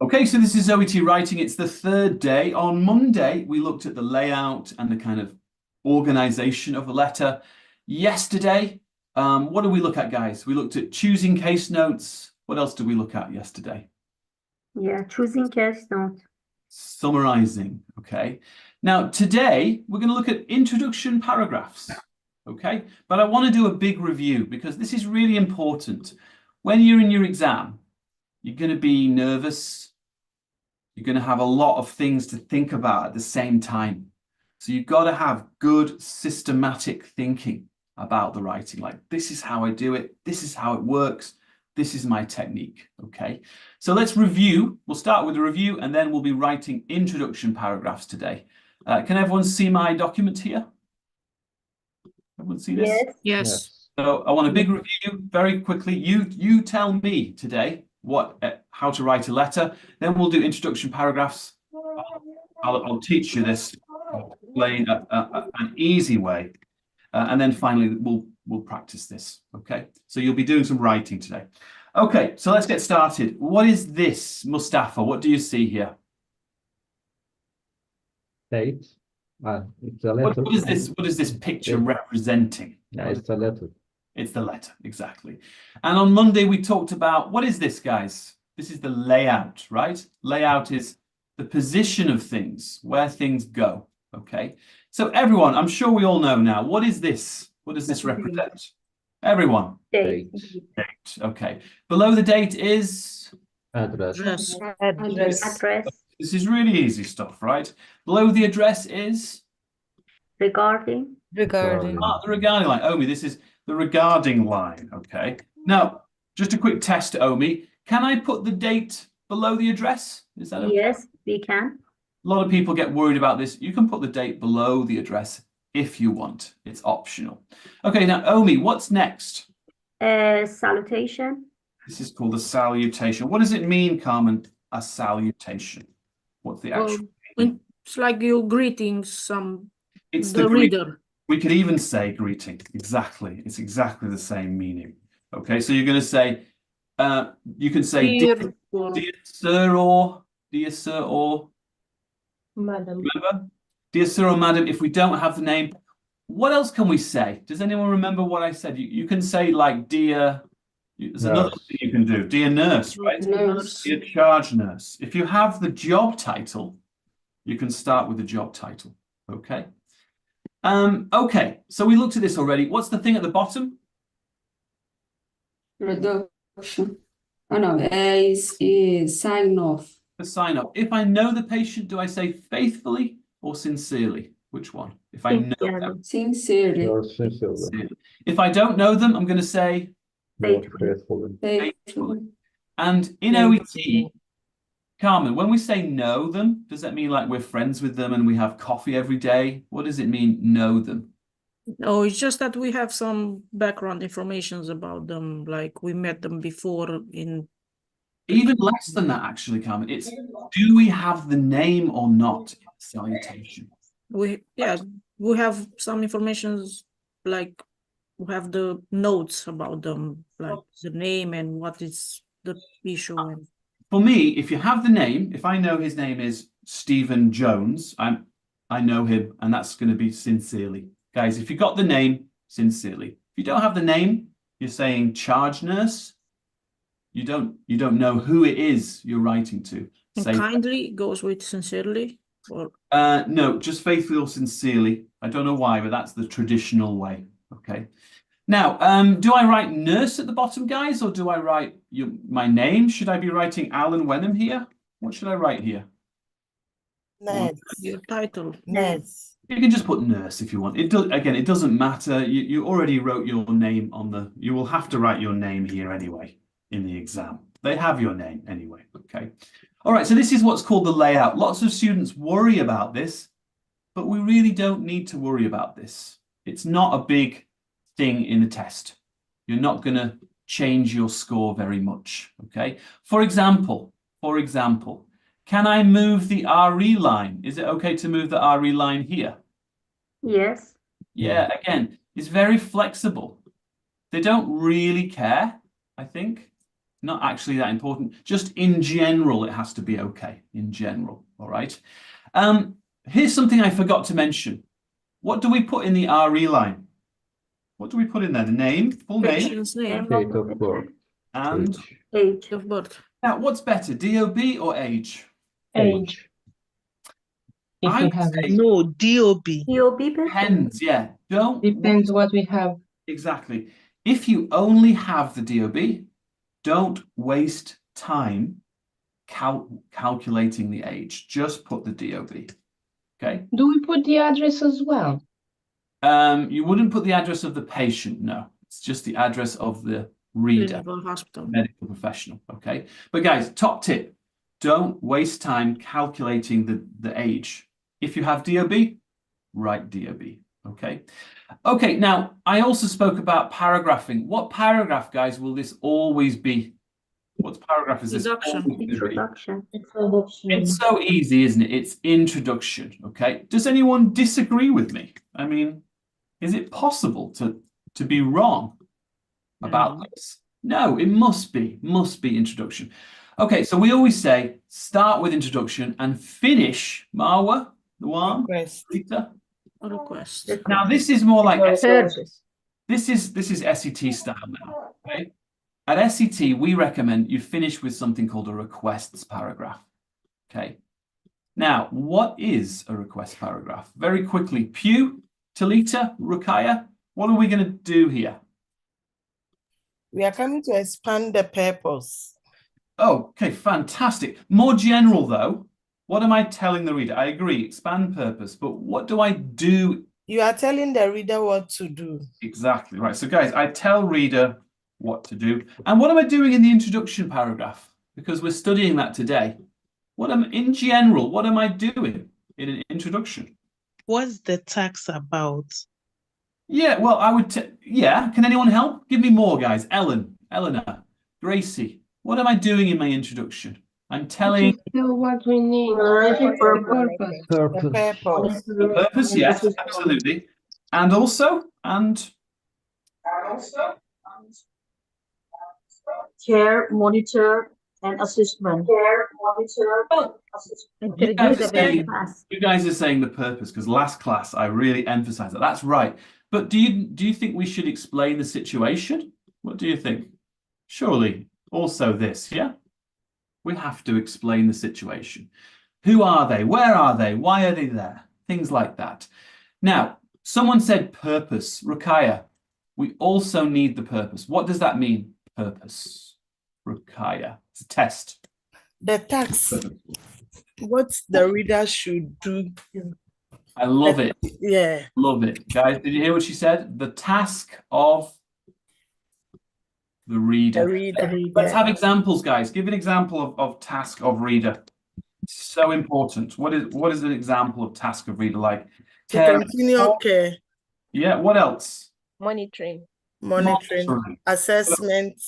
Okay, so this is OET Writing. It's the third day. On Monday, we looked at the layout and the kind of organization of a letter. Yesterday, what did we look at, guys? We looked at choosing case notes. What else did we look at yesterday? Yeah, choosing case note. Summarizing, okay. Now, today, we're going to look at introduction paragraphs, okay? But I want to do a big review because this is really important. When you're in your exam, you're going to be nervous. You're going to have a lot of things to think about at the same time. So you've got to have good systematic thinking about the writing. Like, this is how I do it. This is how it works. This is my technique. Okay. So let's review. We'll start with a review and then we'll be writing introduction paragraphs today. Can everyone see my document here? Everyone see this? Yes. Yes. So I want a big review very quickly. You tell me today how to write a letter. Then we'll do introduction paragraphs. I'll teach you this, explain an easy way, and then finally we'll practice this. Okay, so you'll be doing some writing today. Okay, so let's get started. What is this, Mustafa? What do you see here? Date. It's a letter. What is this picture representing? Yeah, it's a letter. It's the letter, exactly. And on Monday, we talked about, what is this, guys? This is the layout, right? Layout is the position of things, where things go, okay? So everyone, I'm sure we all know now, what is this? What does this represent? Everyone? Date. Date, okay. Below the date is? Address. Address. This is really easy stuff, right? Below the address is? Regarding. Regarding. The regarding line. Omi, this is the regarding line, okay? Now, just a quick test, Omi. Can I put the date below the address? Is that okay? Yes, we can. A lot of people get worried about this. You can put the date below the address if you want. It's optional. Okay, now, Omi, what's next? Salutation. This is called a salutation. What does it mean, Carmen, a salutation? What's the actual meaning? It's like you're greeting It's the reader. We could even say greeting. Exactly. It's exactly the same meaning. Okay, so you're going to say, you can say dear sir or madam. Remember? Dear sir or madam, if we don't have the name. What else can we say? Does anyone remember what I said? You can say like dear, there's another thing you can do. Dear nurse, right? Nurse. Dear charge nurse. If you have the job title, you can start with the job title. Okay. Okay, so we looked at this already. What's the thing at the bottom? Reduction. Oh no, is sign off. The sign off. If I know the patient, do I say faithfully or sincerely? Which one? If I know them. Sincerely. Or sincerely. Sincerely. If I don't know them, I'm going to say Faithfully. Faithfully. And in OET, Carmen, when we say know them, does that mean like we're friends with them and we have coffee every day? What does it mean, know them? No, it's just that we have some background information about them, like we met them before in... Even less than that, actually, Carmen. It's, do we have the name or not in the salutation? We have some information, like we have the notes about them, like the name and what is the issue. And... For me, if you have the name, if I know his name is Stephen Jones, I know him, and that's going to be sincerely. Guys, if you got the name, sincerely. If you don't have the name, you're saying charge nurse. You don't know who it is you're writing to. And Say, kindly goes with sincerely, or no, just faithfully or sincerely. I don't know why, but that's the traditional way. Okay. Now, do I write nurse at the bottom, guys, or do I write my name? Should I be writing Alan Wenham here? What should I write here? your title. Nurse. You can just put nurse if you want. It doesn't matter. You already wrote your name on the. You will have to write your name here anyway in the exam. They have your name anyway. Okay. All right. So this is what's called the layout. Lots of students worry about this, but we really don't need to worry about this. It's not a big thing in the test. You're not going to change your score very much. Okay. For example, can I move the RE line? Is it okay to move the RE line here? Yes. Yeah, again, it's very flexible. They don't really care, I think. Not actually that important. Just in general, it has to be okay. In general, all right? Here's something I forgot to mention. What do we put in the RE line? What do we put in there? The name, full name, Patient's name, Date of birth. and Age. Age. of birth. now what's better, DOB or age? Age. If I we would have say it. No, DOB. DOB better. depends, yeah. Don't Depends what we have. exactly. If you only have the DOB, don't waste time calculating the age. Just put the DOB. Okay. Do we put the address as well? You wouldn't put the address of the patient, no. It's just the address of the reader, Clinical hospital. medical professional. Okay. But guys, top tip: don't waste time calculating the age. If you have DOB, write DOB. Okay. Okay. Now, I also spoke about paragraphing. What paragraph, guys, will this always be? What paragraph is this? Introduction. always gonna be? Introduction. It's so easy, isn't it? It's introduction. Okay. Does anyone disagree with me? I mean, is it possible to be wrong about this? No, it must be introduction. Okay, so we always say start with introduction and finish, Marwa, the one, Request. Rita. Request. Now this is more like Purpose. this is SET style now. Okay? At SET, we recommend you finish with something called a requests paragraph. Okay. Now, what is a request paragraph? Very quickly, Pew, Talita, Rukaya, what are we going to do here? We are coming to expand the purpose. Oh, okay, fantastic. More general though, what am I telling the reader? I agree, expand purpose, but what do I do? You are telling the reader what to do. Exactly, right. So guys, I tell reader what to do. And what am I doing in the introduction paragraph? Because we're studying that today. In general, what am I doing in an introduction? What's the tax about? Yeah, well, yeah. Can anyone help? Give me more, guys. Eleanor, Gracie. What am I doing in my introduction? I'm telling Tell what we need. Purpose. Purpose. The Purpose. purpose. the purpose, yes, absolutely. And also, Care, monitor, and assessment. Care, monitor, you guys are the saying, class. the purpose, because last class I really emphasized that. That's right. But do you think we should explain the situation? What do you think? Surely also this, yeah? We have to explain the situation. Who are they? Where are they? Why are they there? Things like that. Now, someone said purpose. Rukaya, we also need the purpose. What does that mean? Purpose. Rukaya. It's a test. The tax. What the reader should do. I love it. Yeah. Love it. Guys, did you hear what she said? The task of the reader. The reader. Let's have examples, guys. Give an example of task of reader. It's so important. What is an example of task of reader like? To Care. continue care. Yeah, what else? Monitoring. Monitoring. Assessment.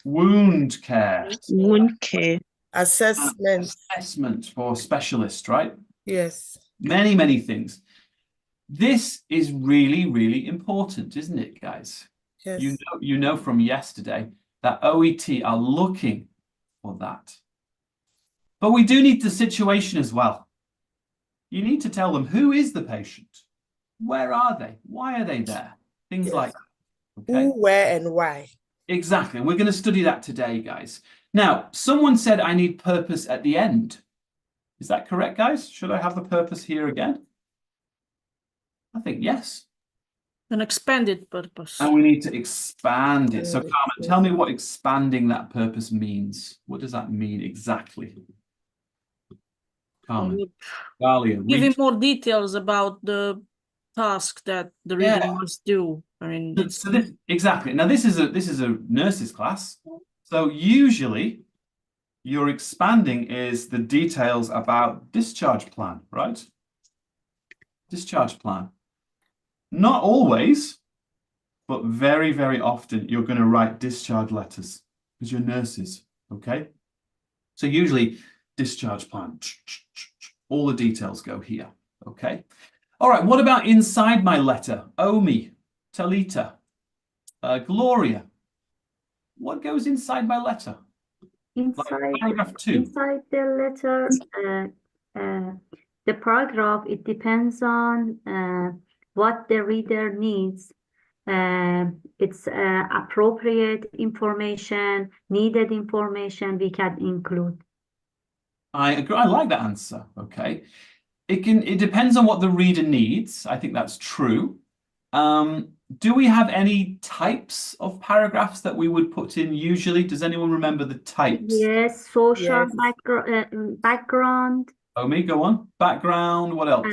Wound care. Wound care. Assessment. Assessment for specialists, right? Yes. Many, many things. This is really, really important, isn't it, guys? Yes. You know from yesterday that OET are looking for that. But we do need the situation as well. You need to tell them, who is the patient? Where are they? Why are they there? Things Yes. like that. Okay? Who, where, and why. Exactly. And we're going to study that today, guys. Now, someone said I need purpose at the end. Is that correct, guys? Should I have the purpose here again? I think yes. An expanded purpose. And we need to expand it. So, Carmen, tell me what expanding that purpose means. What does that mean exactly? Carmen, Dalia, Giving read. more details about the task that the reader Yeah. must do. I mean, it's So this, exactly. Now, this is a nurse's class. So usually your expanding is the details about discharge plan, right? Discharge plan. Not always, but very, very often you're going to write discharge letters because you're nurses, okay? So usually discharge plan, all the details go here, okay? All right, what about inside my letter? Omi, Talita, Gloria. What goes inside my letter? Inside Paragraph 2. inside the letter, the paragraph, it depends on what the reader needs. It's appropriate information, needed information we can include. I agree. I like that answer. Okay. It depends on what the reader needs. I think that's true. Do we have any types of paragraphs that we would put in usually? Does anyone remember the types? Yes, social Yes. background Omi, go on. Background, what else?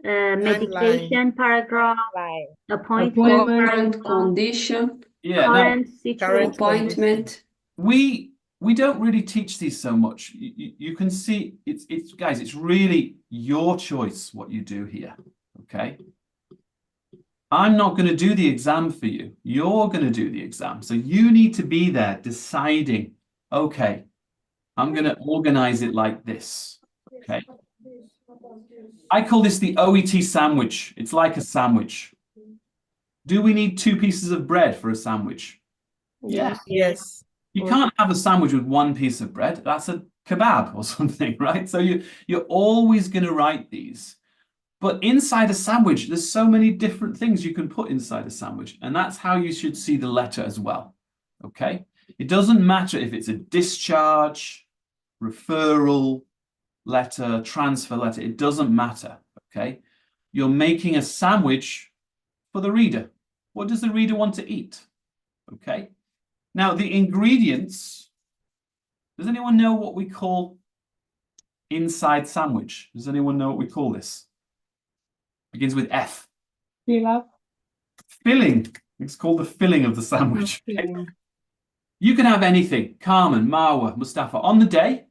and medication paragraph, Line. appointment Appointment, paragraph, Condition, Yeah, now current situation. appointment. we don't really teach these so much. You can see it's guys, it's really your choice what you do here. Okay. I'm not going to do the exam for you. You're going to do the exam. So you need to be there deciding, okay, I'm going to organize it like this. Okay. I call this the OET sandwich. It's like a sandwich. Do we need 2 pieces of bread for a sandwich? yes. Yes. You can't have a sandwich with 1 piece of bread. That's a kebab or something, right? So you're always going to write these. But inside a sandwich, there's so many different things you can put inside a sandwich. And that's how you should see the letter as well. Okay? It doesn't matter if it's a discharge, referral letter, transfer letter. It doesn't matter. Okay? You're making a sandwich for the reader. What does the reader want to eat? Okay? Now, the ingredients, does anyone know what we call inside sandwich? Does anyone know what we call this? Begins with F. Fill up. Filling. It's called the filling of the sandwich. Filling. You can have anything. Carmen, Marwa, Mustafa. On the day,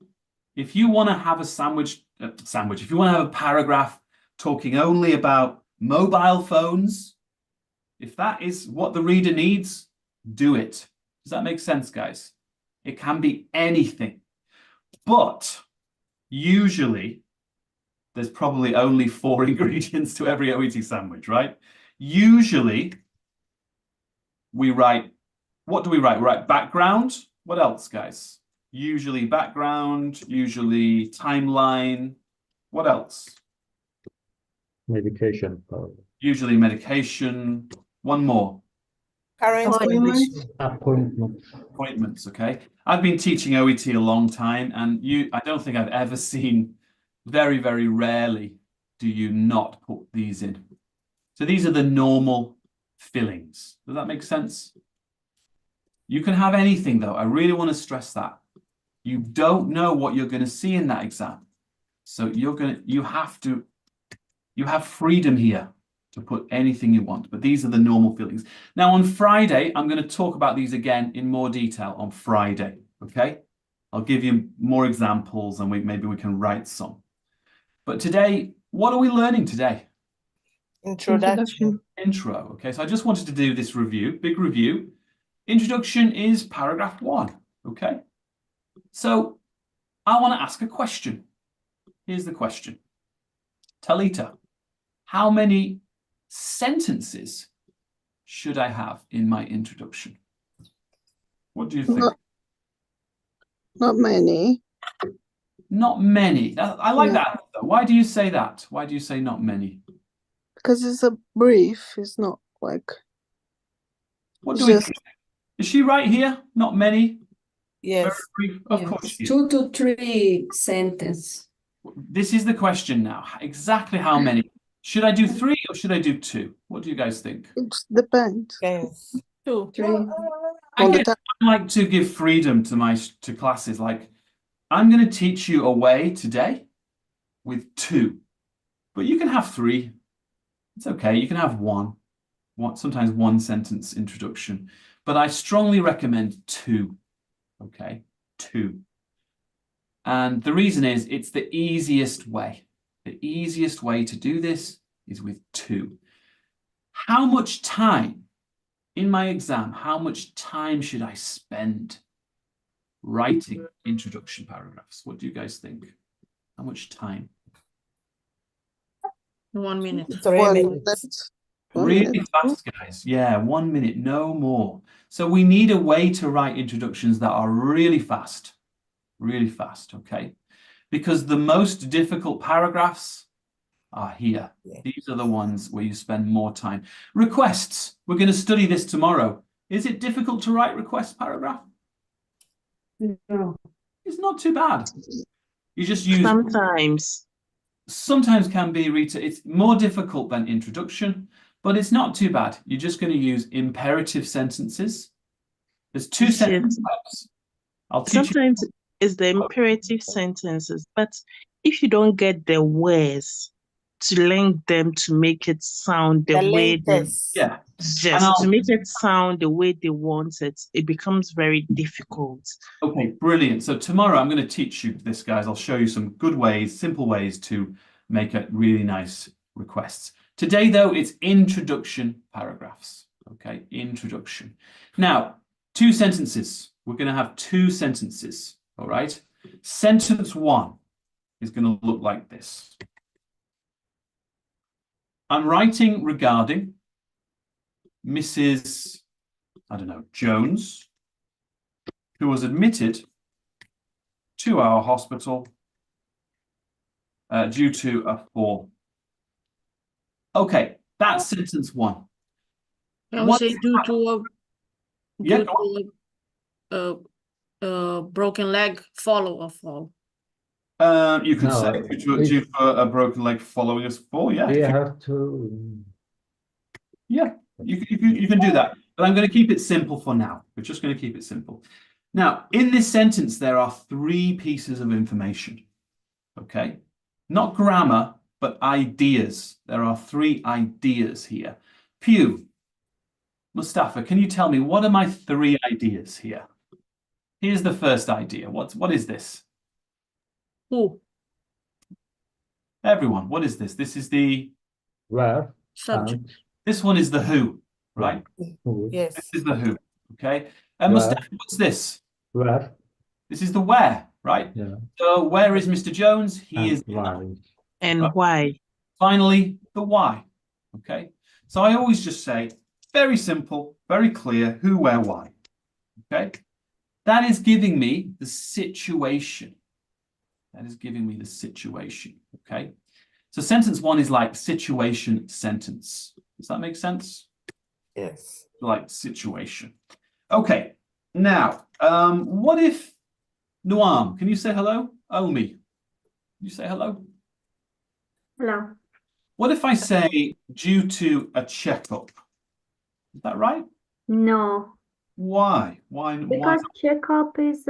if you want to have a sandwich, if you want to have a paragraph talking only about mobile phones, if that is what the reader needs, do it. Does that make sense, guys? It can be anything. But usually, there's probably only 4 ingredients to every OET sandwich, right? Usually, we write, what do we write? We write background. What else, guys? Usually background, usually timeline. What else? Medication. Usually medication. One more. Current Appointment. condition. Appointment. Appointments, okay? I've been teaching OET a long time, and I don't think I've ever seen, very, very rarely do you not put these in. So these are the normal fillings. Does that make sense? You can have anything, though. I really want to stress that. You don't know what you're going to see in that exam. So you have freedom here to put anything you want, but these are the normal fillings. Now on Friday, I'm going to talk about these again in more detail on Friday, okay? I'll give you more examples and maybe we can write some. But today, what are we learning today? Introduction. Intro, okay? So I just wanted to do this review, big review. Introduction is paragraph 1, okay? So I want to ask a question. Here's the question. Talita, how many sentences should I have in my introduction? What do you think? Not many. Not many. I like that. Why do you say that? Why do you say not many? Because it's a brief. It's not like. What do we think? Is she right here? Not many? Yes. Very brief? Of Yes. course she is. 2 to 3 sentences. This is the question now. Exactly how many? Should I do 3 or should I do 2? What do you guys think? It depends. Yes. 2. 3. On the I time. like to give freedom to classes. Like, I'm going to teach you a way today with 2, but you can have 3. It's okay. You can have 1, sometimes 1 sentence introduction, but I strongly recommend 2. Okay, 2. And the reason is it's the easiest way. The easiest way to do this is with 2. How much time in my exam, how much time should I spend writing introduction paragraphs? What do you guys think? How much time? 1 minute. 3 1 minutes. Really fast, guys. Yeah, 1 minute, no more. So we need a way to write introductions that are really fast. really fast, okay? Because the most difficult paragraphs are here. Yeah. These are the ones where you spend more time. Requests. We're going to study this tomorrow. Is it difficult to write request paragraph? No. It's not too bad. You just use sometimes can be, Rita. It's more difficult than introduction, but it's not too bad. You're just going to use imperative sentences. There's two Yes. sentence types. I'll teach you. Sometimes it's the imperative sentences, but if you don't get the words to link them to make it sound the way they, Talentus. Yeah. yes, to make it sound the way they want it, it becomes very difficult. Okay, brilliant. So tomorrow I'm going to teach you this, guys. I'll show you some good ways, simple ways to make a really nice requests. Today, though, it's introduction paragraphs. Okay, introduction. Now, two sentences. We're going to have two sentences. All right. Sentence one is going to look like this. I'm writing regarding Mrs. I don't know, Jones, who was admitted to our hospital due to a fall. Okay, that's sentence one. I would What- say due to Yeah, a broken leg, follow a fall. you can No, say due to a broken leg following a fall. Yeah, You have to. yeah, you can do that. But I'm going to keep it simple for now. We're just going to keep it simple. Now, in this sentence, there are three pieces of information. Okay, not grammar, but ideas. There are three ideas here. Pew, Mustafa, can you tell me what are my three ideas here? Here's the first idea. What is this? Who? Everyone, what is this? This is the, Where? Subject. this one is the who, right? Who? Yes. This is the who, okay? And Mustafa, what's this? Where? This is the where, right? Yeah. So where is Mr. Jones? He is. Why? And Right. why? Finally, the why, okay? So I always just say, very simple, very clear, who, where, why, okay? That is giving me the situation. That is giving me the situation, okay? So sentence one is like situation sentence. Does that make sense? Yes. Like situation. Okay, now, what if, Noam, can you say hello? Omi, can you say hello? Hello. What if I say due to a checkup? Is that right? No, Why? Why? because checkup is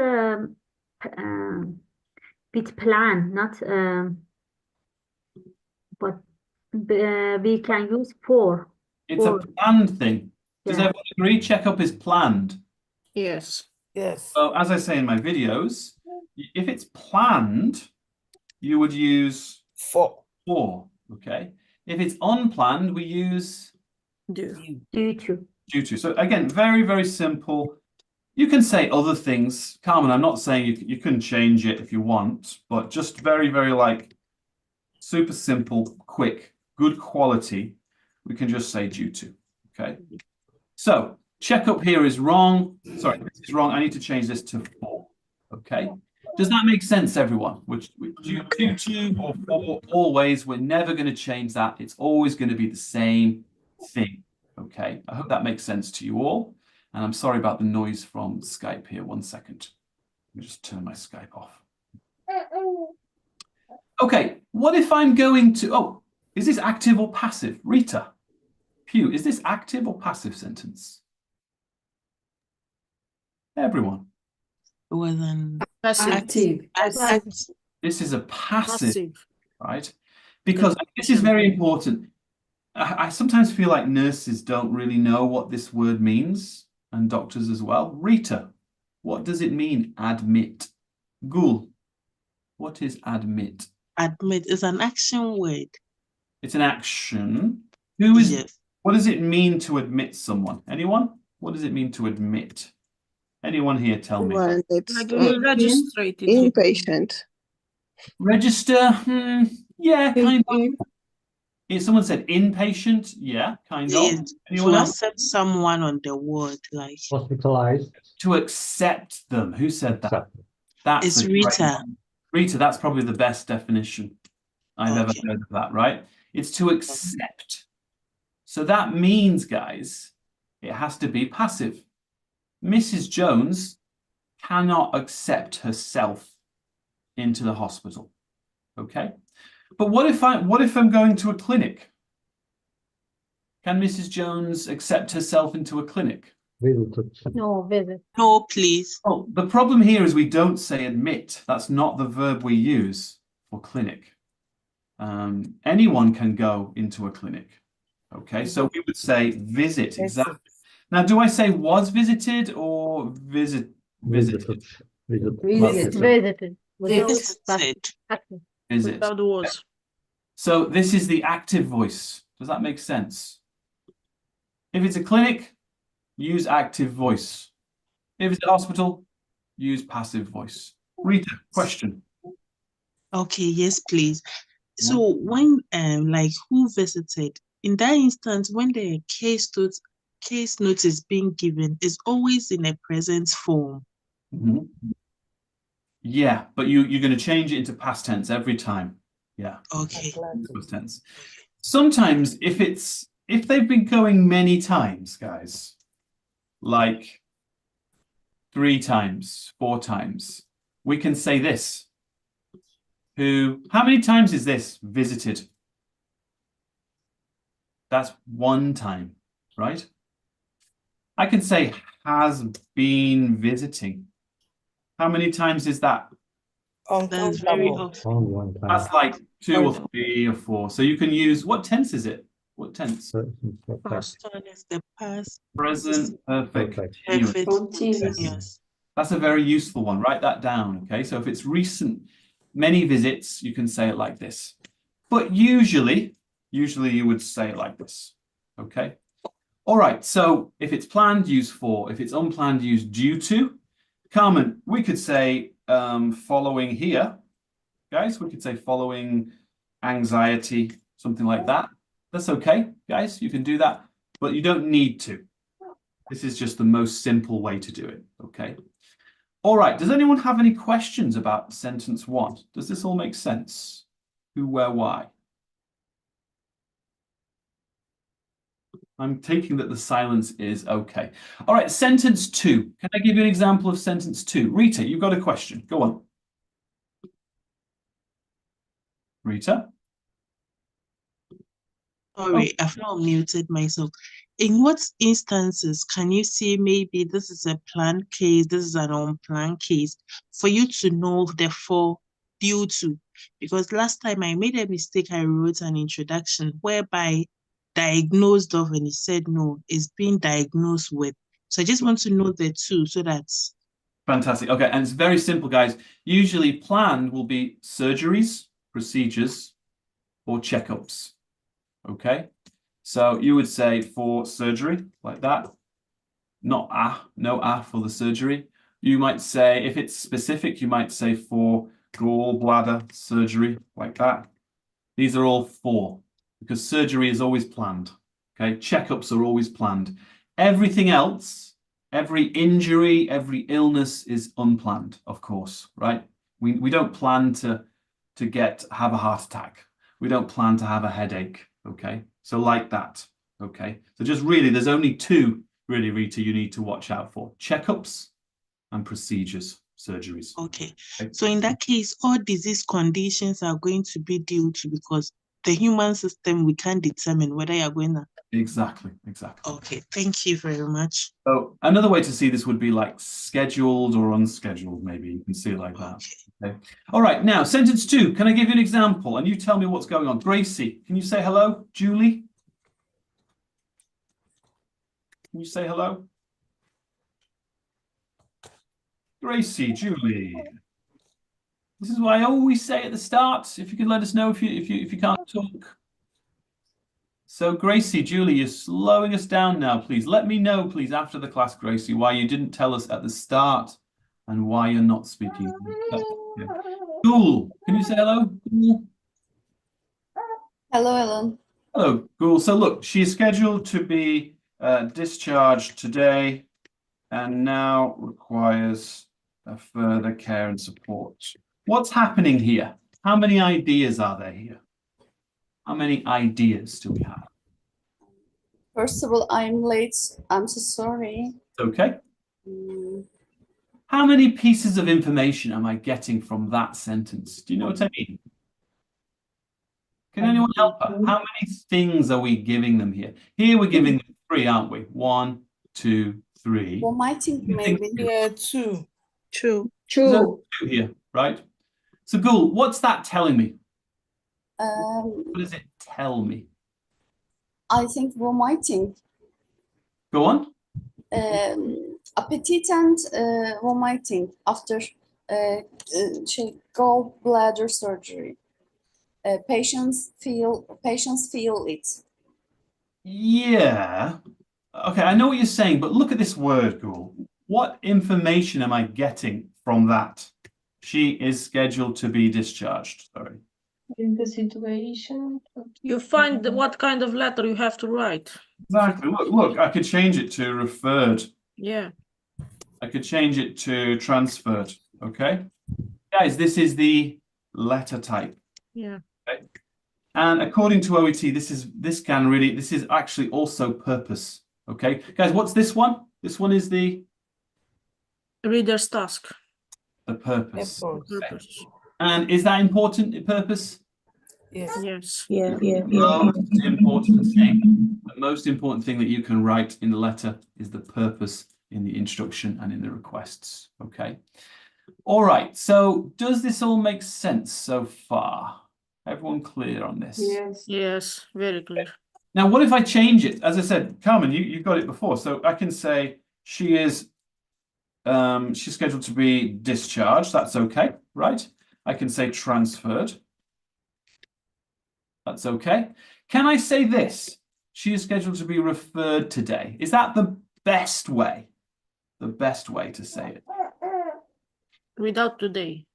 with plan, not but we can use for. It's a planned thing. Does Yeah. everyone agree? Checkup is planned. Yes. Yes. So as I say in my videos, if it's planned, you would use For. okay? If it's unplanned, we use Do. Due to. due to. So again, very, very simple. You can say other things. Carmen, I'm not saying you can change it if you want, but just very, very like super simple, quick, good quality. We can just say due to, okay? So checkup here is wrong. Sorry, this is wrong. I need to change this to for, okay? Does that make sense, everyone? Which due to or for, always, we're never going to change that. It's always going to be the same thing, okay? I hope that makes sense to you all. And I'm sorry about the noise from Skype here. 1 second. Let me just turn my Skype off. Okay, what if I'm going to, oh, is this active or passive? Rita, Pew, is this active or passive sentence? Everyone. Was an Passive. Active. This is a passive, Passive. right? Because this is very important. I sometimes feel like nurses don't really know what this word means, and doctors as well. Rita, what does it mean, admit? Gul, what is admit? admit is an action word. It's an action. Who is, Yes. what does it mean to admit someone? Anyone? What does it mean to admit? Anyone here tell me? Well, it's Like you registrate it. inpatient. Register? Yeah, kind of. In- If someone said inpatient, yeah, kind of. Is Anyone to else? accept someone on the word, like Hospitalized. To accept them. Who said that? Accept. That's It's a great Rita. one. Rita, that's probably the best definition I've ever Okay. heard of that, right? It's to accept. So that means, guys, it has to be passive. Mrs. Jones cannot accept herself into the hospital. Okay? But what if I'm going to a clinic? Can Mrs. Jones accept herself into a clinic? Visited. No, visit. No, please. Oh, the problem here is we don't say admit. That's not the verb we use for clinic. Anyone can go into a clinic. Okay, so we would say visit. Exactly. Now, do I say was visited or visited? Visited. Visited. Visit. Visited. Visited. Visit. Without the was. So this is the active voice. Does that make sense? If it's a clinic, use active voice. If it's a hospital, use passive voice. Rita, question. Okay, yes, please. So when like who visited, in that instance, when the case note is being given, is always in a present form. Mhm. Yeah, but you're going to change it into past tense every time. Yeah. Okay. Past tense. Sometimes if they've been going many times, guys, like 3 times, 4 times, we can say this. How many times is this visited? That's 1 time, right? I can say has been visiting. How many times is that? That's very Uncountable. often. On one time. That's like 2 or 3 or 4. So you can use, what tense is it? What tense? First one is the past Present perfect. Perfect. Continuous. perfect Continuous. continuous. That's a very useful one. Write that down. Okay. So if it's recent, many visits, you can say it like this. But usually you would say it like this. Okay. All right. So if it's planned, use for. If it's unplanned, use due to. Carmen, we could say following here. Guys, we could say following anxiety, something like that. That's okay, guys. You can do that, but you don't need to. This is just the most simple way to do it. Okay. All right. Does anyone have any questions about sentence 1? Does this all make sense? Who, where, why? I'm taking that the silence is okay. All right. Sentence 2. Can I give you an example of sentence 2? Rita, you've got a question. Go on. Rita? Sorry, I've not muted myself. In what instances can you say maybe this is a planned case, this is an unplanned case, for you to know the for due to? Because last time I made a mistake, I wrote an introduction whereby diagnosed of and it said no, it's being diagnosed with. So I just want to know the two so that Fantastic. Okay, and it's very simple, guys. Usually planned will be surgeries, procedures, or checkups. Okay, so you would say for surgery, like that. Not no for the surgery. You might say, if it's specific, you might say for gallbladder surgery, like that. These are all for, because surgery is always planned. Okay, checkups are always planned. Everything else, every injury, every illness is unplanned, of course, right? We don't plan to have a heart attack. We don't plan to have a headache. Okay, so like that. Okay, so just really, there's only 2 really, Rita, you need to watch out for: checkups and procedures, surgeries. okay. So in that case, all disease conditions are going to be due to, because the human system, we can't determine whether you're going to. Exactly. Okay, thank you very much. So another way to see this would be like scheduled or unscheduled, maybe. You can see it like that. Okay. All right, now sentence 2. Can I give you an example and you tell me what's going on? Gracie, can you say hello? Julie? Can you say hello? Gracie, Julie. This is what I always say at the start. If you can let us know if you can't talk. So Gracie, Julie, you're slowing us down now, please. Let me know, please, after the class, Gracie, why you didn't tell us at the start and why you're not speaking. Yeah. Cool. Can you say hello? Cool. Hello, Alain. Hello, Cool. So look, she's scheduled to be discharged today and now requires further care and support. What's happening here? How many ideas are there here? How many ideas do we have? First of all, I'm late. I'm so sorry. Okay. Mm, How many pieces of information am I getting from that sentence? Do you know what I mean? Can anyone help her? How many things are we giving them here? Here we're giving them 3, aren't we? 1, 2, 3. Well, my think maybe. Yeah, two. Two. There's only Two. 2 here, right? So, Gul, what's that telling me? What does it tell me? I think vomiting. Go on. Appetite and vomiting after gallbladder surgery. Patients feel it. Yeah. Okay, I know what you're saying, but look at this word, Gul. What information am I getting from that? She is scheduled to be discharged. Sorry. In the situation. You find what kind of letter you have to write. Exactly. Look, I could change it to referred. Yeah. I could change it to transferred. Okay. Guys, this is the letter type. Yeah. Okay. And according to OET, this is actually also purpose. Okay. Guys, what's this one? This one is the Reader's task. purpose. Purpose. And is that important, the purpose? Yes. Yes. Yeah. The most important thing that you can write in the letter is the purpose in the introduction and in the requests. Okay. All right. So does this all make sense so far? Everyone clear on this? Yes. Yes. Very clear. Now, what if I change it? As I said, Carmen, you got it before. So I can say she's scheduled to be discharged. That's okay, right? I can say transferred. That's okay. Can I say this? She is scheduled to be referred today. Is that the best way? The best way to say it? Without today.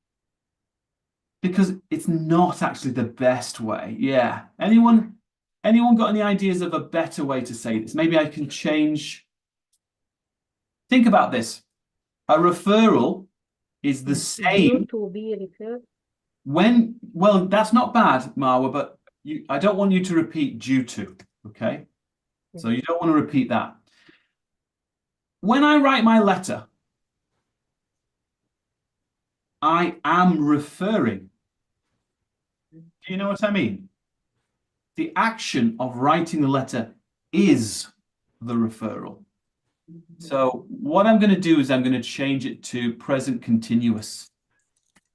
Because it's not actually the best way. Yeah. Anyone got any ideas of a better way to say this? Maybe I can change. Think about this. A referral is the same To be referred. well, that's not bad, Marwa, but I don't want you to repeat due to, okay? So you don't want to repeat that. When I write my letter, I am referring. Do you know what I mean? The action of writing the letter is the referral. So what I'm going to do is I'm going to change it to present continuous.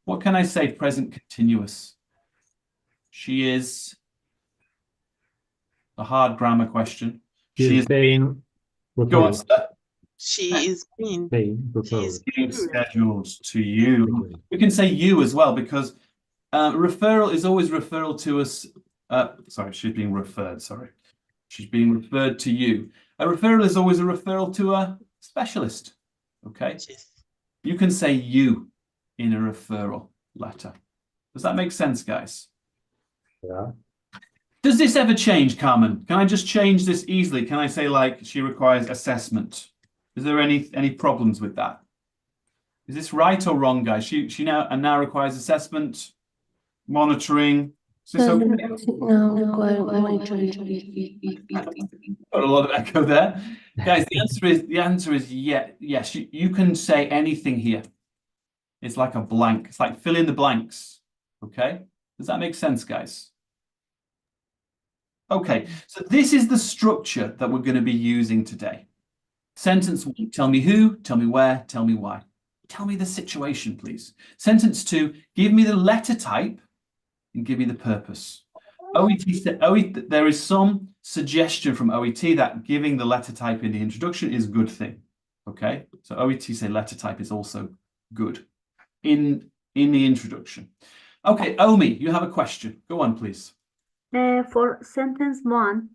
What can I say present continuous? She is a hard grammar question. She is being Go on, referred. sir. She is being Being she is referred. Being scheduled to you. We can say you as well because referral is always referral to us. Sorry, she's being referred. Sorry, she's being referred to you. A referral is always a referral to a specialist. Okay, you can say you in a referral letter. Does that make sense, guys? Yeah. Does this ever change, Carmen? Can I just change this easily? Can I say like she requires assessment? Is there any problems with that? Is this right or wrong, guys? She now requires assessment, monitoring. Is this okay? Got a lot of echo there, guys. The answer is yes. You can say anything here. It's like a blank. It's like fill in the blanks. Okay, does that make sense, guys? Okay, so this is the structure that we're going to be using today. Sentence 1, tell me who, tell me where, tell me why. Tell me the situation, please. Sentence 2, give me the letter type and give me the purpose. OET, there is some suggestion from OET that giving the letter type in the introduction is a good thing. Okay, so OET say letter type is also good in the introduction. Okay, Omi, you have a question. Go on, please. For sentence 1,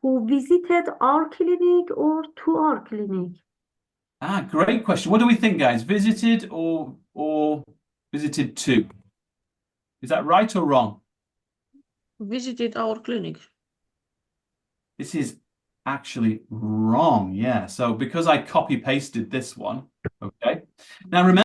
who visited our clinic or to our clinic? Ah, great question. What do we think, guys? Visited or visited to? Is that right or wrong? Visited our clinic. This is actually wrong. Yeah, so because I copy pasted this one, okay. Now remember